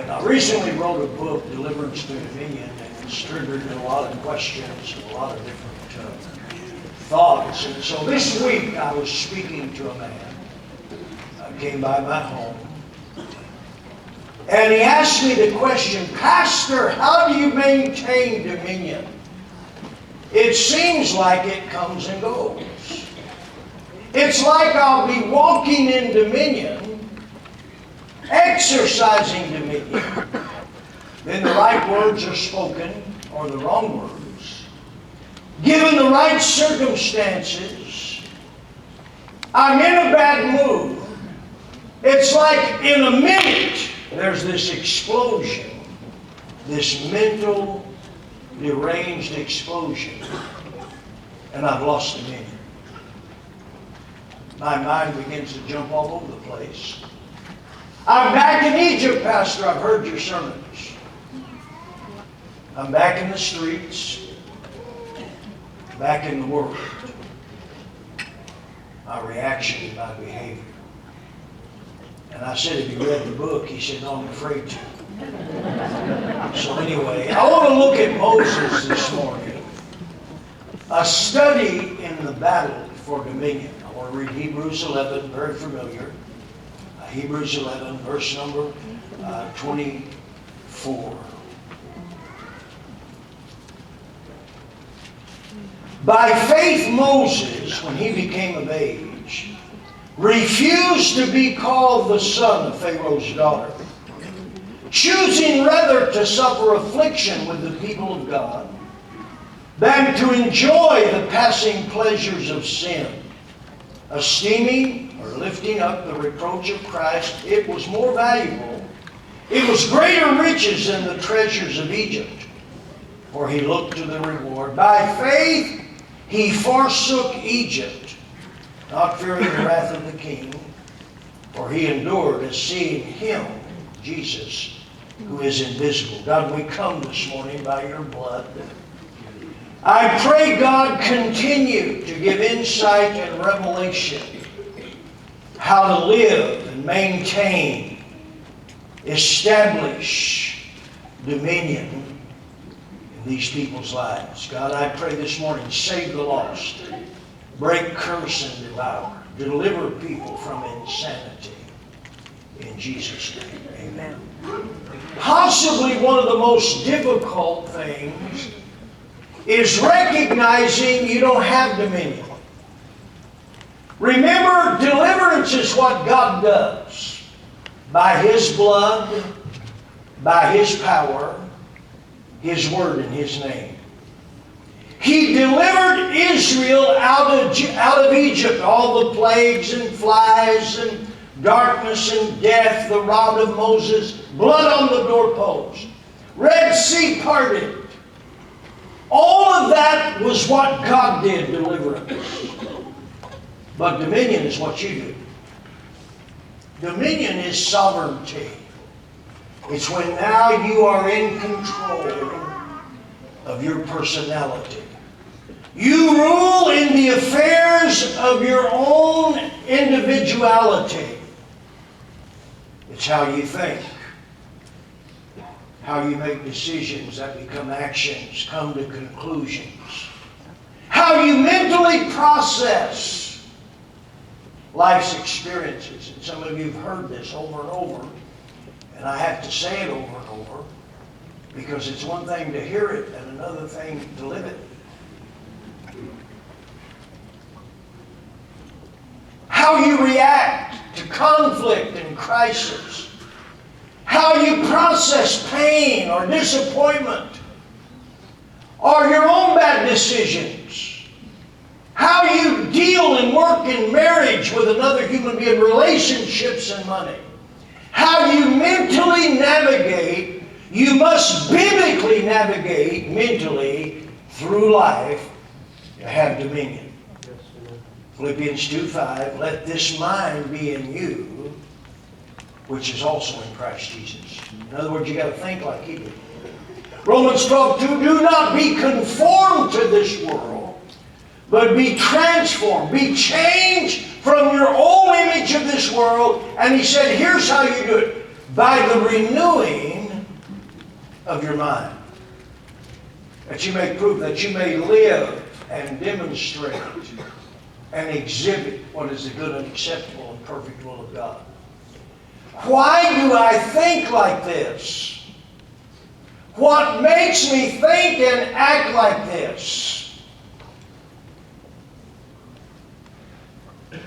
I recently wrote a book, Deliverance to Dominion, and it's triggered a lot of questions and a lot of different thoughts. And so this week I was speaking to a man. I came by my home. And he asked me the question, Pastor, how do you maintain dominion? It seems like it comes and goes. It's like I'll be walking in dominion, exercising dominion. Then the right words are spoken, or the wrong words. Given the right circumstances, I'm in a bad mood. It's like in a minute, there's this explosion, this mental, deranged explosion, and I've lost dominion. My mind begins to jump all over the place. I'm back in Egypt, Pastor. I've heard your sermons. I'm back in the streets, back in the world. My reaction, my behavior. And I said, have you read the book? He said, no, I'm afraid to. So anyway, I want to look at Moses this morning. A study in the battle for dominion. I want to read Hebrews 11, very familiar. Hebrews 11, verse number 24. By faith Moses, when he became of age, refused to be called the son of Pharaoh's daughter, choosing rather to suffer affliction with the people of God than to enjoy the passing pleasures of sin, esteeming or lifting up the reproach of Christ, it was more valuable. It was greater riches than the treasures of Egypt, for he looked to the reward. By faith he forsook Egypt, not fearing the wrath of the king, for he endured as seeing him, Jesus, who is invisible. God, we come this morning by your blood. I pray, God, continue to give insight and revelation how to live and maintain, establish dominion in these people's lives. God, I pray this morning, save the lost, break curse and devour, deliver people from insanity. In Jesus' name, amen. Possibly one of the most difficult things is recognizing you don't have dominion. Remember, deliverance is what God does. By His blood, by His power, His word and His name. He delivered Israel out of Egypt, all the plagues and flies and darkness and death, the rod of Moses, blood on the doorpost, Red Sea parted. All of that was what God did, deliverance. But dominion is what you do. Dominion is sovereignty. It's when now you are in control of your personality. You rule in the affairs of your own individuality. It's how you think, how you make decisions that become actions, come to conclusions, how you mentally process life's experiences. And some of you have heard this over and over, and I have to say it over and over, because it's one thing to hear it and another thing to live it. How you react to conflict and crisis. How you process pain or disappointment or your own bad decisions. How you deal and work in marriage with another human being, relationships and money. How you mentally navigate, you must biblically navigate mentally through life to have dominion. Philippians 2:5, let this mind be in you, which is also in Christ Jesus. In other words, you got to think like He did. Romans 12:2, do not be conformed to this world, but be transformed, be changed from your old image of this world. And he said, here's how you do it. by the renewing of your mind. That you may prove, that you may live and demonstrate and exhibit what is the good and acceptable and perfect will of God. Why do I think like this? What makes me think and act like this?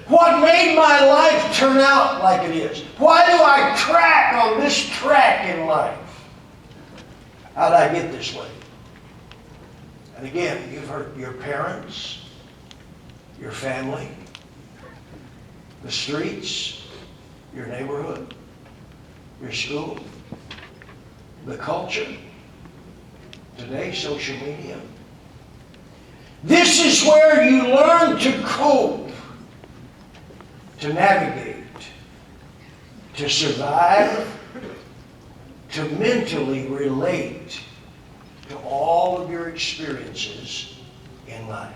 What made my life turn out like it is? Why do I track on this track in life? How did I get this way? And again, you've heard your parents, your family, the streets, your neighborhood, your school, the culture, today, social media. This is where you learn to cope, to navigate, to survive, to mentally relate to all of your experiences in life.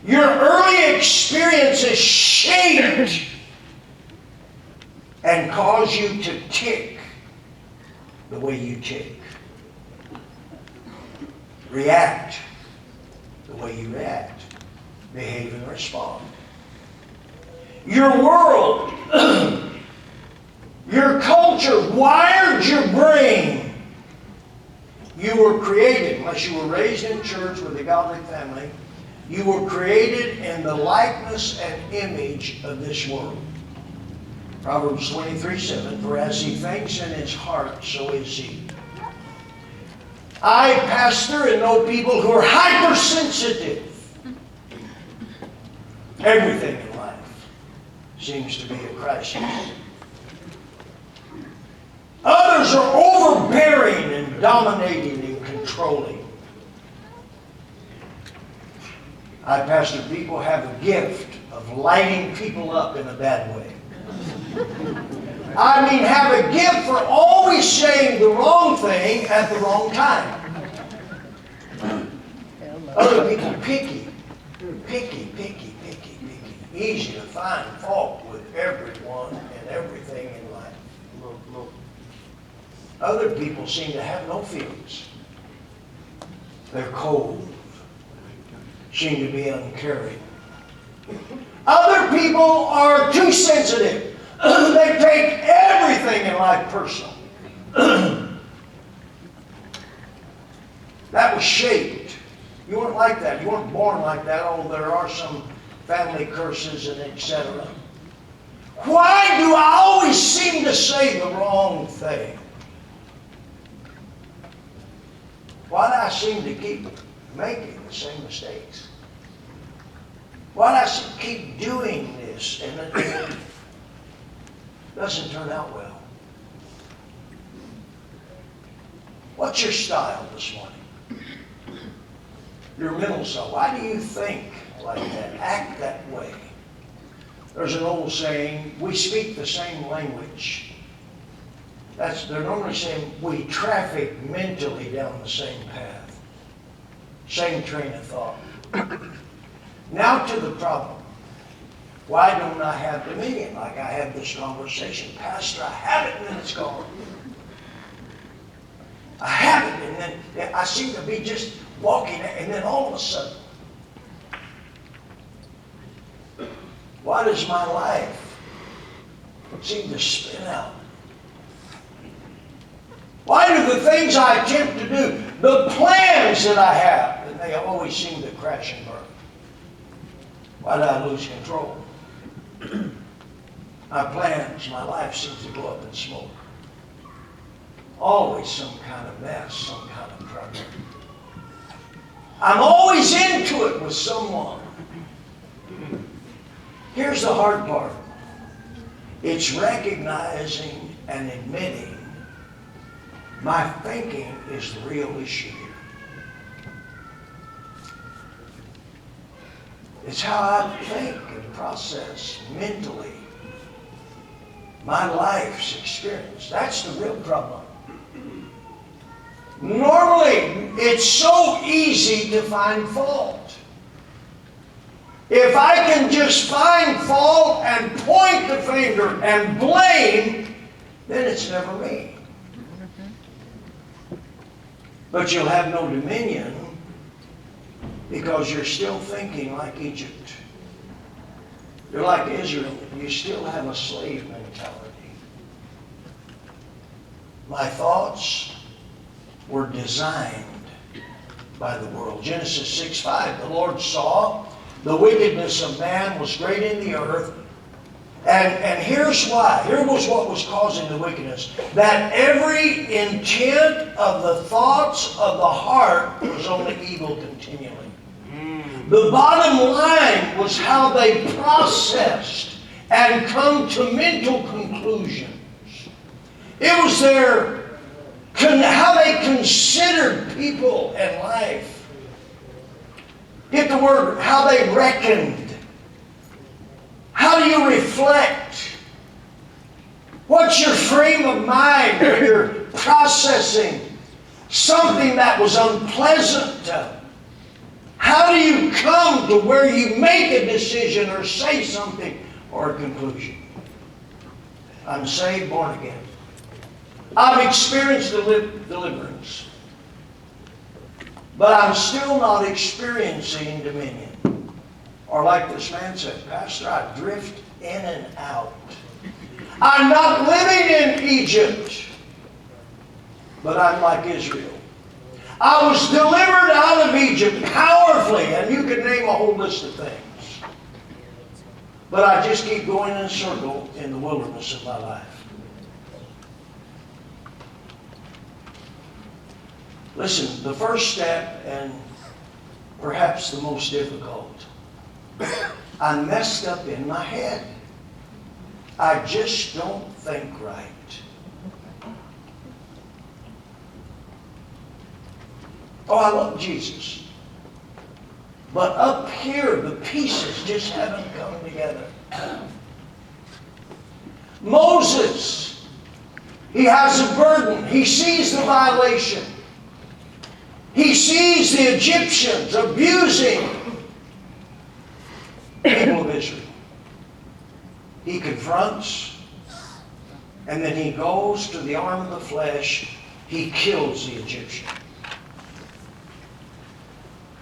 Your early experiences shaped and cause you to tick the way you tick. React the way you react. Behave and respond. Your world, your culture wired your brain. You were created, unless you were raised in church with a godly family, you were created in the likeness and image of this world. Proverbs 23:7, for as he thinks in his heart, so is he. I pastor and know people who are hypersensitive. Everything in life seems to be a crisis. Others are overbearing and dominating and controlling. I pastor people have a gift of lighting people up in a bad way. I mean, have a gift for always saying the wrong thing at the wrong time. Other people picky. Easy to find fault with everyone and everything in life. Other people seem to have no feelings. They're cold. Seem to be uncaring. Other people are too sensitive. They take everything in life personal. That was shaped. You weren't like that. You weren't born like that. Oh, there are some family curses and etc. Why do I always seem to say the wrong thing? Why do I seem to keep making the same mistakes? Why do I keep doing this and it doesn't turn out well? What's your style this morning? Your mental style. Why do you think like that? Act that way. There's an old saying, we speak the same language. They're normally saying we traffic mentally down the same path. Same train of thought. Now to the problem. Why don't I have dominion like I had this conversation? Pastor, I have it and then it's gone. I have it and then I seem to be just walking and then all of a sudden. Why does my life seem to spin out? Why do the things I attempt to do, the plans that I have, and they always seem to crash and burn? Why do I lose control? My plans, my life seems to go up in smoke. Always some kind of mess, some kind of trouble. I'm always into it with someone. Here's the hard part. It's recognizing and admitting my thinking is the real issue here. It's how I think and process mentally my life's experience. That's the real problem. Normally, it's so easy to find fault. If I can just find fault and point the finger and blame, then it's never me. But you'll have no dominion because you're still thinking like Egypt. You're like Israel. You still have a slave mentality. My thoughts were designed by the world. Genesis 6:5, the Lord saw the wickedness of man was great in the earth. And here's why. Here was what was causing the wickedness. That every intent of the thoughts of the heart was only evil continually. The bottom line was how they processed and come to mental conclusions. It was how they considered people and life. Get the word, how they reckoned. How do you reflect? What's your frame of mind when you're processing something that was unpleasant? How do you come to where you make a decision or say something or a conclusion? I'm saved, born again. I've experienced deliverance. But I'm still not experiencing dominion. Or like this man said, Pastor, I drift in and out. I'm not living in Egypt, but I'm like Israel. I was delivered out of Egypt powerfully, and you could name a whole list of things. But I just keep going in a circle in the wilderness of my life. Listen, the first step, and perhaps the most difficult, I messed up in my head. I just don't think right. Oh, I love Jesus. But up here, the pieces just haven't come together. Moses, he has a burden. He sees the violation. He sees the Egyptians abusing people of Israel. He confronts, and then he goes to the arm of the flesh. He kills the Egyptian.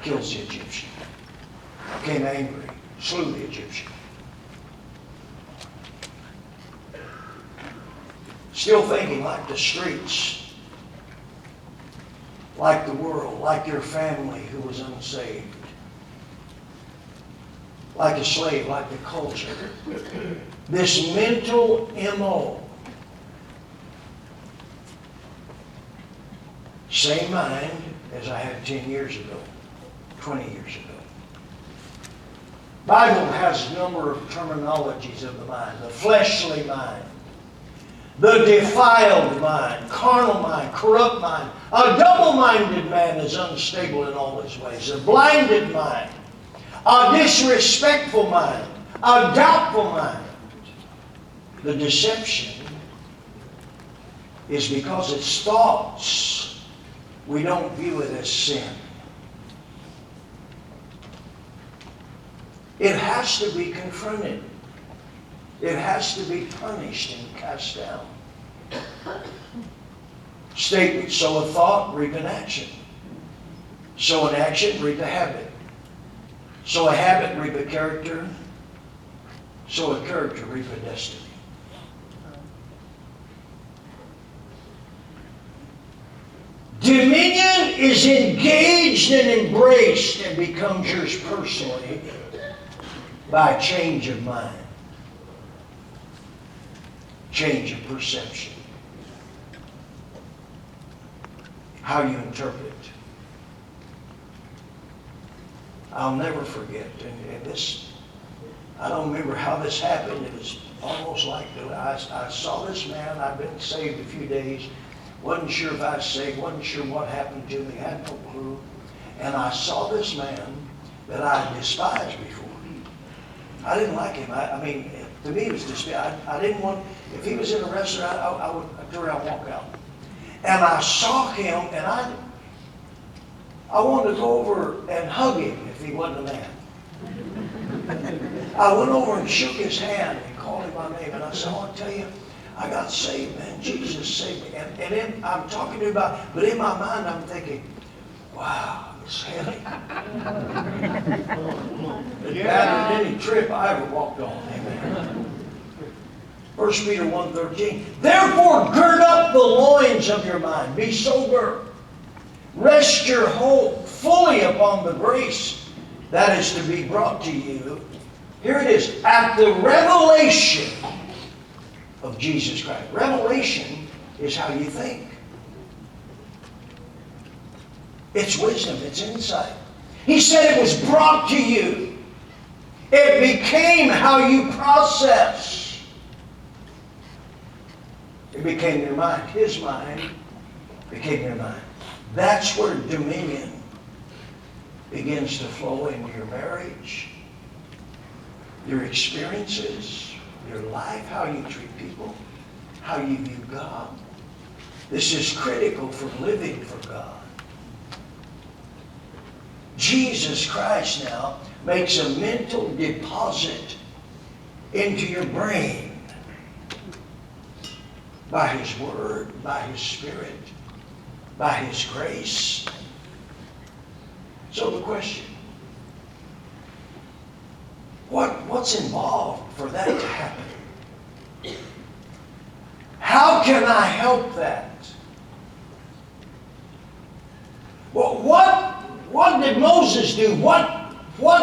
Kills the Egyptian. Became angry. Slew the Egyptian. Still thinking like the streets, like the world, like your family who was unsaved, like a slave, like the culture. This mental MO. Same mind as I had 10 years ago, 20 years ago. Bible has a number of terminologies of the mind. The fleshly mind, the defiled mind, carnal mind, corrupt mind. A double-minded man is unstable in all his ways. A blinded mind, a disrespectful mind, a doubtful mind. The deception is because it's thoughts. We don't view it as sin. It has to be confronted. It has to be punished and cast down. Statement, sow a thought, reap an action. Sow an action, reap a habit. Sow a habit, reap a character. Sow a character, reap a destiny. Dominion is engaged and embraced and becomes yours personally by change of mind. Change of perception. How you interpret. I'll never forget, and this, I don't remember how this happened. It was almost like I saw this man. I'd been saved a few days. Wasn't sure if I was saved. Wasn't sure what happened to me. Had no clue. And I saw this man that I had despised before. I didn't like him. I mean, to me, it was despicable. I didn't want, if he was in a restaurant, I would turn around and walk out. And I saw him, and I wanted to go over and hug him if he wasn't a man. I went over and shook his hand and called him by name, and I said, I want to tell you, I got saved, man. Jesus saved me. And then I'm talking to you about, but in my mind I'm thinking, wow, it's heavy. It's better than any trip I ever walked on. Amen. 1 Peter 1:13. Therefore, gird up the loins of your mind. Be sober. Rest your hope fully upon the grace that is to be brought to you. Here it is. At the revelation of Jesus Christ. Revelation is how you think. It's wisdom. It's insight. He said it was brought to you. It became how you process. It became your mind. His mind became your mind. That's where dominion begins to flow into your marriage, your experiences, your life, how you treat people, how you view God. This is critical for living for God. Jesus Christ now makes a mental deposit into your brain by His Word, by His Spirit, by His grace. So the question, what's involved for that to happen? How can I help that? Well, what did Moses do? What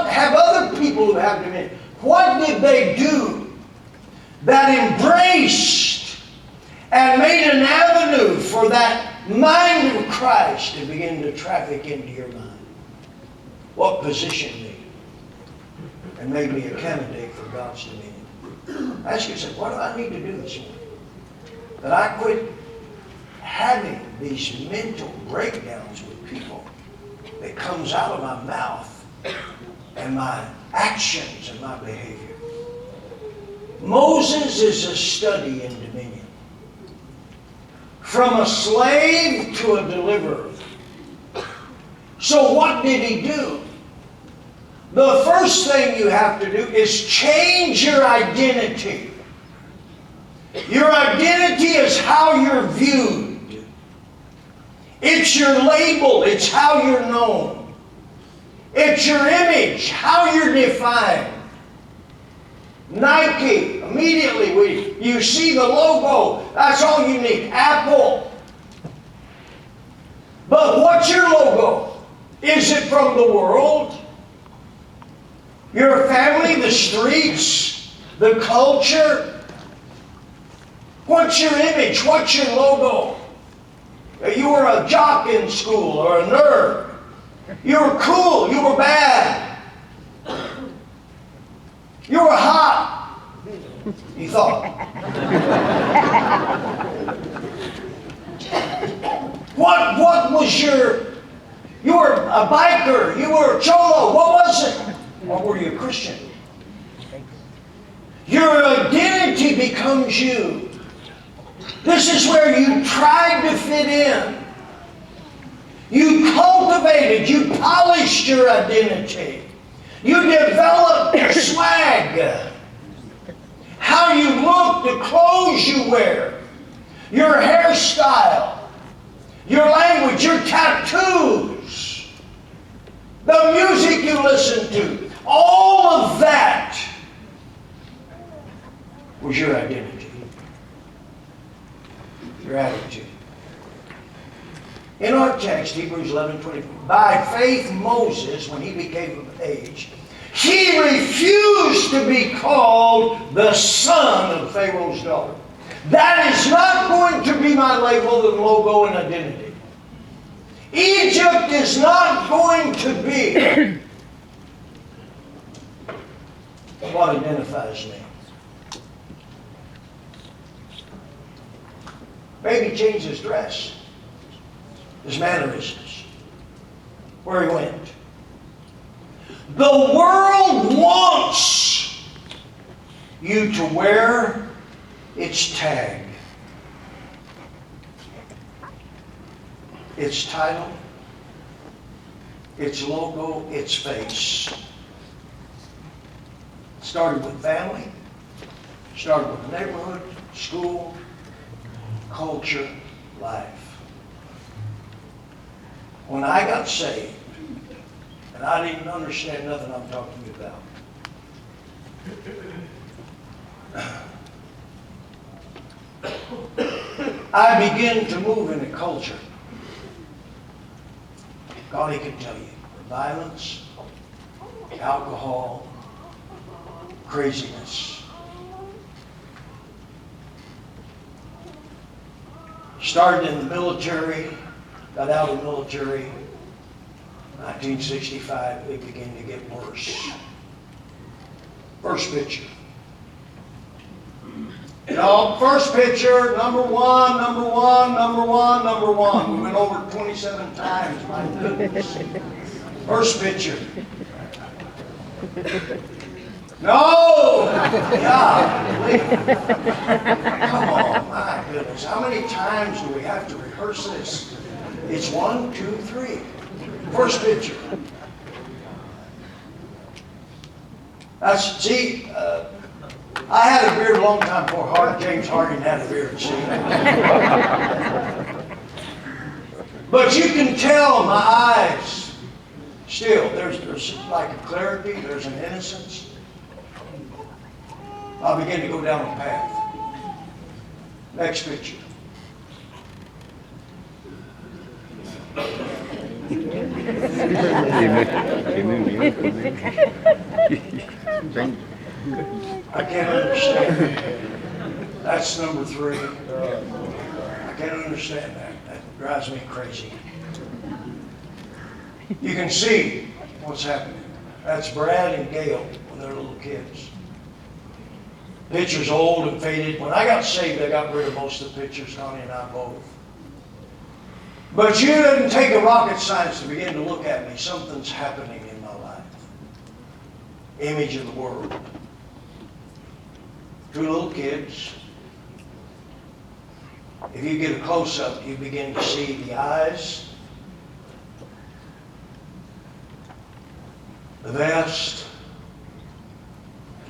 have other people who have dominion? What did they do that embraced and made an avenue for that mind of Christ to begin to traffic into your mind? What positioned me and made me a candidate for God's dominion? Ask yourself, what do I need to do this morning? That I quit having these mental breakdowns with people that comes out of my mouth and my actions and my behavior. Moses is a study in dominion. From a slave to a deliverer. So what did he do? The first thing you have to do is change your identity. Your identity is how you're viewed. It's your label. It's how you're known. It's your image, how you're defined. Nike, immediately you see the logo. That's all you need. Apple. But what's your logo? Is it from the world? Your family, the streets, the culture? What's your image? What's your logo? You were a jock in school or a nerd. You were cool. You were bad. You were hot. You thought. What was you were a biker. You were a cholo. What was it? Or were you a Christian? Your identity becomes you. This is where you tried to fit in. You cultivated, you polished your identity. You developed your swag. How you look, the clothes you wear, your hairstyle, your language, your tattoos, the music you listen to. All of that was your identity. Your attitude. In our text, Hebrews 11:24, by faith Moses, when he became of age, he refused to be called the son of Pharaoh's daughter. That is not going to be my label and logo and identity. Egypt is not going to be what identifies me. Maybe change his dress, his mannerisms, where he went. The world wants you to wear its tag, its title, its logo, its face. Started with family, started with neighborhood, school, culture life. When I got saved, and I didn't understand nothing I'm talking about, I began to move in a culture. God, He can tell you, violence, alcohol, craziness. Started in the military, got out of the military. 1965, it began to get worse. First picture. First picture, number one, number one, number one, number one. We went over 27 times, my goodness. First picture. No! Yeah. Come on, my goodness. How many times do we have to rehearse this? It's 1, 2, 3. First picture. I had a beard a long time before James Harding had a beard, see? But you can tell my eyes, still, there's like a clarity, there's an innocence. I begin to go down a path. Next picture. I can't understand. That's number 3. I can't understand that. That drives me crazy. You can see what's happening. That's Brad and Gail when they're little kids. Picture's old and faded. When I got saved, I got rid of most of the pictures, Connie and I both. But you didn't take a rocket science to begin to look at me. Something's happening in my life. Image of the world. 2 little kids. If you get a close-up, you begin to see the eyes, the vest.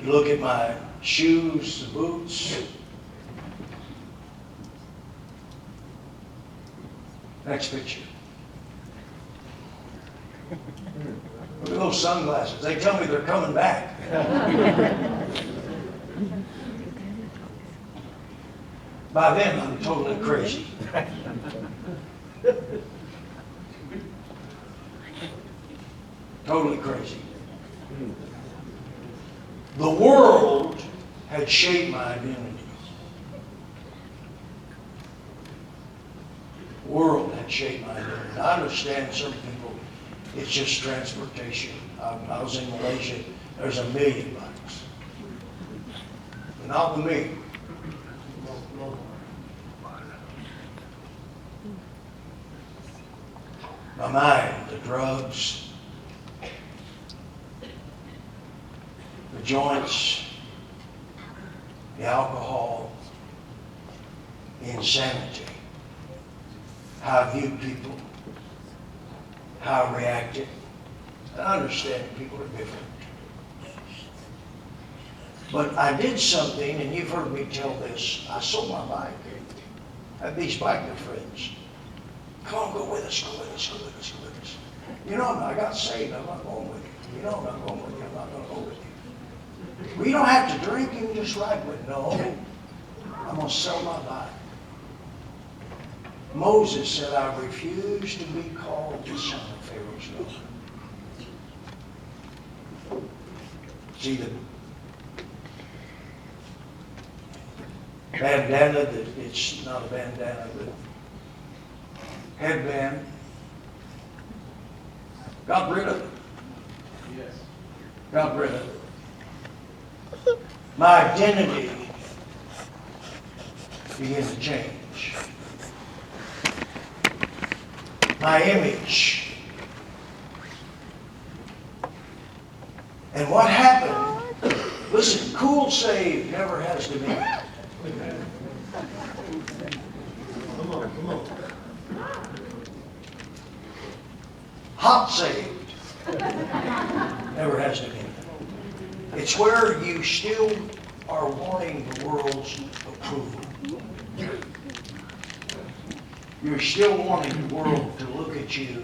You look at my shoes, the boots. Next picture. Look at those sunglasses. They tell me they're coming back. By then, I'm totally crazy. Totally crazy. The world had shaped my identity. The world had shaped my identity. I understand some people, it's just transportation. I was in Malaysia, there's $1 million. Not with me. My mind, the drugs, the joints, the alcohol, the insanity, how I viewed people, how I reacted. I understand people are different. But I did something, and you've heard me tell this. I sold my bike. I had these biker friends. Come on, go with us, go with us, go with us, go with us. You know, I got saved, I'm not going with you. You know, I'm not going with you, I'm not going to go with you. Well, you don't have to drink, you can just ride with me. No, I'm going to sell my bike. Moses said, I refuse to be called the son of Pharaoh's daughter. See, the bandana, it's not a bandana, but headband. Got rid of it. Yes. Got rid of it. My identity began to change. My image. And what happened? Listen, cool saved never has to be. Come on, come on. Hot saved never has to be. It's where you still are wanting the world's approval. you're still wanting the world to look at you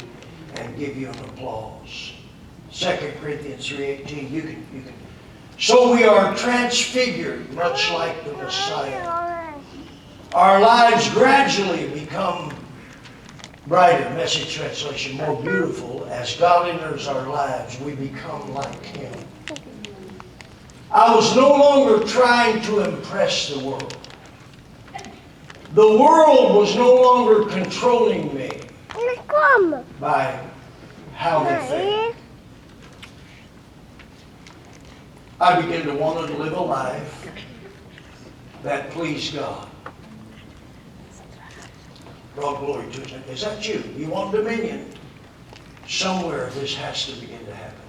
and give you an applause. 2 Corinthians 3:18, you can. So we are transfigured, much like the Messiah. Our lives gradually become brighter, Message translation, more beautiful. As God enters our lives, we become like Him. I was no longer trying to impress the world. The world was no longer controlling me by how they think. I began to want to live a life that pleased God. Brought glory to Him. Is that you? You want dominion? Somewhere this has to begin to happen.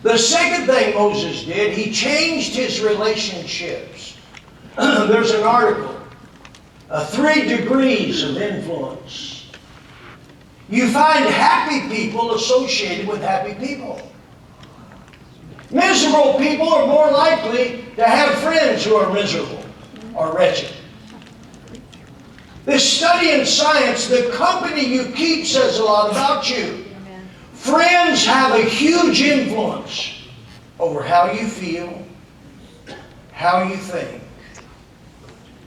The second thing Moses did, he changed his relationships. There's an article, 3 degrees of influence. You find happy people associated with happy people. Miserable people are more likely to have friends who are miserable or wretched. This study in science, the company you keep says a lot about you. Amen. Friends have a huge influence over how you feel, how you think,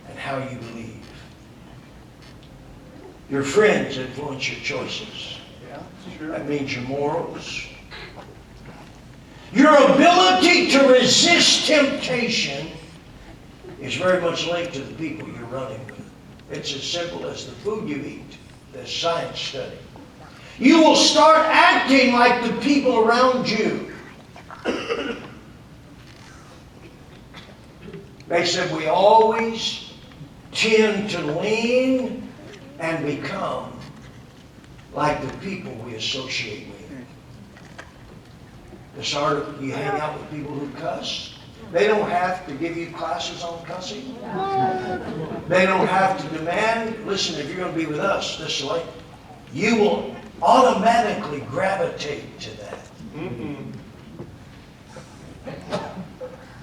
and how you believe. Your friends influence your choices. Yeah, sure. That means your morals. Your ability to resist temptation is very much linked to the people you're running with. It's as simple as the food you eat, the science study. You will start acting like the people around you. They said we always tend to lean and become like the people we associate with. This article, you hang out with people who cuss. They don't have to give you classes on cussing. They don't have to demand, listen, if you're going to be with us this way, you will automatically gravitate to that. Mm-hmm.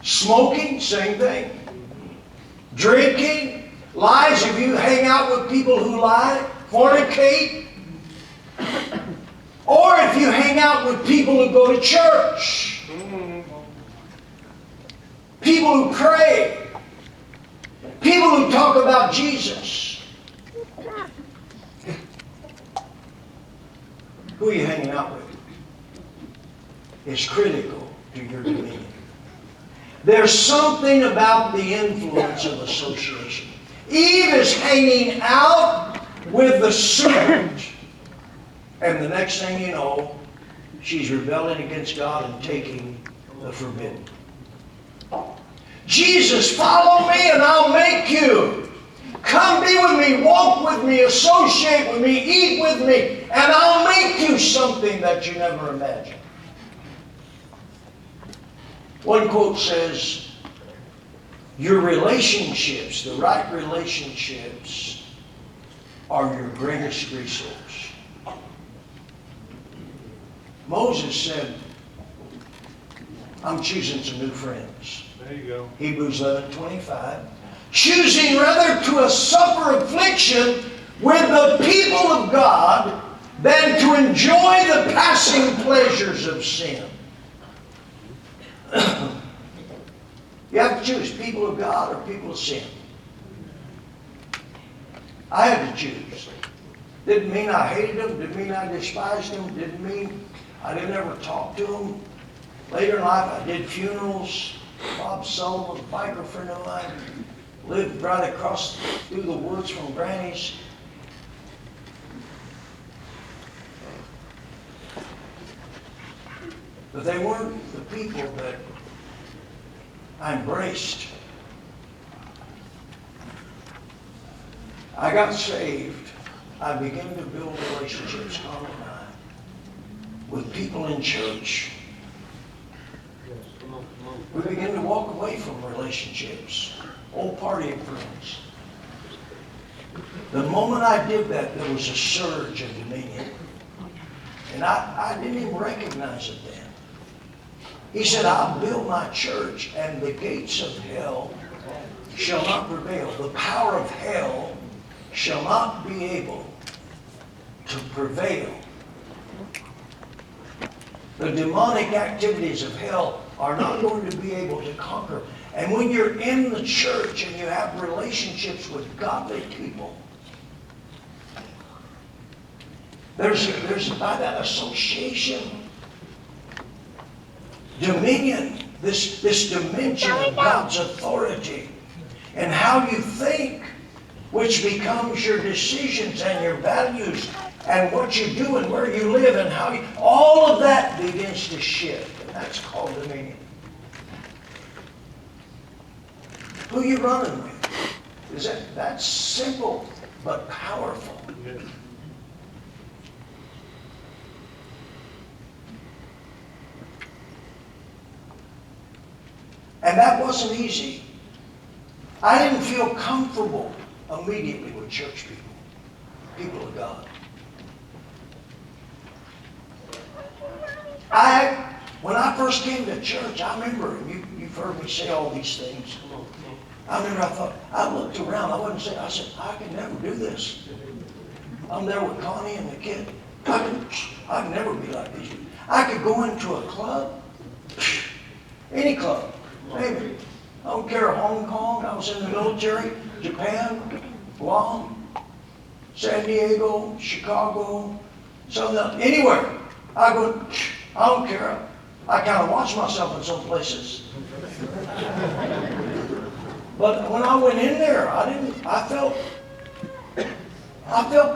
Smoking, same thing. Drinking, lies, if you hang out with people who lie, fornicate, or if you hang out with people who go to church, people who pray, people who talk about Jesus. Who are you hanging out with? Is critical to your dominion. There's something about the influence of association. Eve is hanging out with the serpent. And the next thing you know, she's rebelling against God and taking the forbidden. Jesus, follow me and I'll make you. Come be with me, walk with me, associate with me, eat with me, and I'll make you something that you never imagined. One quote says, your relationships, the right relationships, are your greatest resource. Moses said, I'm choosing some new friends. There you go. Hebrews 11:25. Choosing rather to suffer affliction with the people of God than to enjoy the passing pleasures of sin. You have to choose people of God or people of sin. I had to choose. Didn't mean I hated them. Didn't mean I despised them. Didn't mean I didn't ever talk to them. Later in life, I did funerals. Bob Sullivan, a biker friend of mine, lived right across through the woods from Granny's. But they weren't the people that I embraced. I got saved. I began to build relationships, Carl and I, with people in church. We began to walk away from relationships, old partying friends. The moment I did that, there was a surge of dominion. And I didn't even recognize it then. He said, I'll build my church, and the gates of hell shall not prevail. The power of hell shall not be able to prevail. The demonic activities of hell are not going to be able to conquer. And when you're in the church and you have relationships with godly people, there's by that association, dominion, this dimension of God's authority, and how you think, which becomes your decisions and your values and what you do and where you live and how you, all of that begins to shift. And that's called dominion. Who you running with? That's simple but powerful. And that wasn't easy. I didn't feel comfortable immediately with church people of God. When I first came to church, I remember, you've heard me say all these things. I remember I looked around, I said, I can never do this. I'm there with Connie and the kid. I could never be like these people. I could go into a club, any club, maybe. I don't care, Hong Kong, I was in the military, Japan, Guam, San Diego, Chicago, anywhere. I don't care. I kind of watch myself in some places. But when I went in there, I felt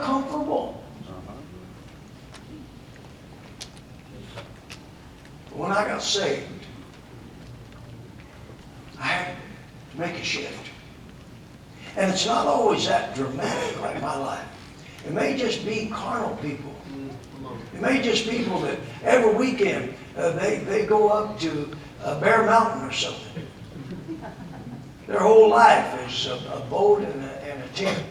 comfortable. When I got saved, I had to make a shift. And it's not always that dramatic like my life. It may just be carnal people. It may just be people that every weekend they go up to Bear Mountain or something. Their whole life is a boat and a tent.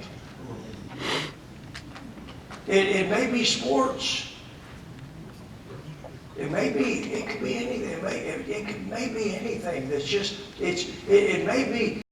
It may be sports. It could be anything. It may be anything that's just, it may be